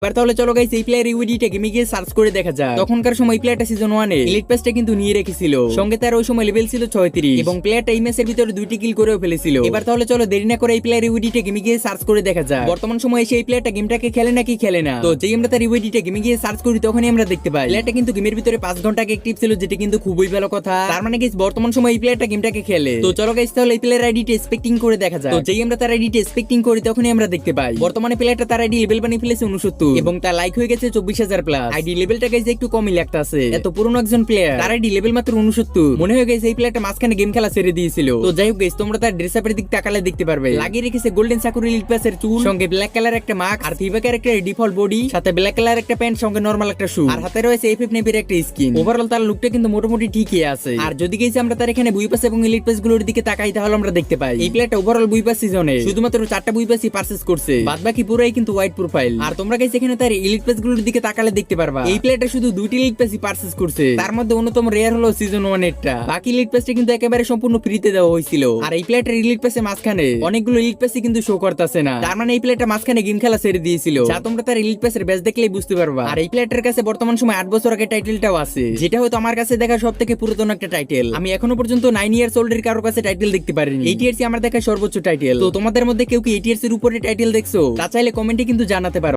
এবার তাহলে চলো গাইস এই প্লেয়ার ইউডিটা গেমে গিয়ে সার্চ করে দেখা যায়। তখনকার সময় এই প্লেয়ারটা সিজন 1 এ এলিট পাসটা কিন্তু নিয়ে রেখেছিল, সঙ্গে তার ওই সময় লেভেল ছিল 36 এবং প্লেয়ারটা এই ম্যাচের ভিতরে 2টি কিল করেও ফেলেছিল। এবার তাহলে চলো দেরি না করে এই প্লেয়ার ইউডিটা গেমে গিয়ে সার্চ করে দেখা যায় বর্তমান সময়ে সেই প্লেয়ারটা গেমটাকে খেলে নাকি খেলে না। তো যেই আমরা তার ইউডিটা গেমে গিয়ে সার্চ করি তখনই আমরা দেখতে পাই প্লেয়ারটা কিন্তু গেমের ভিতরে 5 ঘন্টা অ্যাক্টিভ ছিল, যেটা কিন্তু খুবই ভালো কথা। তার মানে গাইস বর্তমান সময়ে এই প্লেয়ারটা গেমটাকে খেলে। তো চলো গাইস তাহলে এই প্লেয়ার আইডিটা এক্সপেক্টিং করে দেখা যায়। তো যেই আমরা তার আইডিটা এক্সপেক্টিং করি তখনই আমরা দেখতে পাই বর্তমানে প্লেয়ারটা তার আইডি লেভেল বানিয়ে ফেলেছে 69 এবং তার লাইক হয়ে গেছে 24,000 প্লাস। আইডি লেভেলটা গাইস একটু কমই লাগতাছে, এত পুরনো একজন প্লেয়ার, তার আইডি লেভেল মাত্র 69। মনে হয় গাইস এই প্লেয়ারটা মাঝখানে গেম খেলা ছেড়ে দিয়েছিল। তো যাই হোক গাইস তোমরা তার ড্রেস আপের দিক তাকালে দেখতে পারবে লাগিয়ে রেখেছে গোল্ডেন সাকুরি এলিট পাসের চুল, সঙ্গে ব্ল্যাক কালার একটা মাস্ক আর ফিভা ক্যারেক্টার ডিফল্ট বডি, সাথে ব্ল্যাক কালার একটা প্যান্ট, সঙ্গে নরমাল একটা শু, আর হাতে রয়েছে এফএফ নেভের একটা স্কিন। ওভারঅল তার লুকটা কিন্তু মোটামুটি ঠিকই আছে। আর যদি গাইস আমরা তার এখানে বুই পাস এবং এলিট পাস গুলোর দিকে তাকাই তাহলে আমরা দেখতে পাই এই প্লেয়ারটা ওভারঅল বুই পাস সিজনে শুধুমাত্র 4টা বুই পাসই পারচেজ করছে, বাদবাকি পুরোই কিন্তু হোয়াইট প্রোফাইল। আর তোমরা গাইস এখানে তার এলিট পাস গুলোর দিকে তাকালে দেখতে পারবা এই প্লেয়ারটা শুধু 2টি এলিট পাসই পারচেজ করছে, তার মধ্যে অন্যতম রেয়ার হলো সিজন 1 এরটা। বাকি এলিট পাসটা কিন্তু একেবারে সম্পূর্ণ ফ্রিতে দেওয়া হয়েছিল। আর এই প্লেয়ারটার এলিট পাসে মাঝখানে অনেকগুলো এলিট পাসই কিন্তু শো করতেছে না, তার মানে এই প্লেয়ারটা মাঝখানে গেম খেলা ছেড়ে দিয়েছিল, যা তোমরা তার এলিট পাসের ব্যাচ দেখলেই বুঝতে পারবা। আর এই প্লেয়ারটার কাছে বর্তমান সময় 8 বছর আগে টাইটেলটাও আছে, যেটা হয়তো আমার কাছে দেখা সবথেকে পুরাতন একটা টাইটেল। আমি এখনো পর্যন্ত 9 ইয়ার্স ওল্ড এর কারো কাছে টাইটেল দেখতে পারিনি। 8 ইয়ার্সই আমার দেখা সর্বোচ্চ টাইটেল। তো তোমাদের মধ্যে কেউ কি 8 ইয়ার্স এর উপরে টাইটেল দেখছো? তা চাইলে কমেন্টে কিন্তু জানাতে পারো।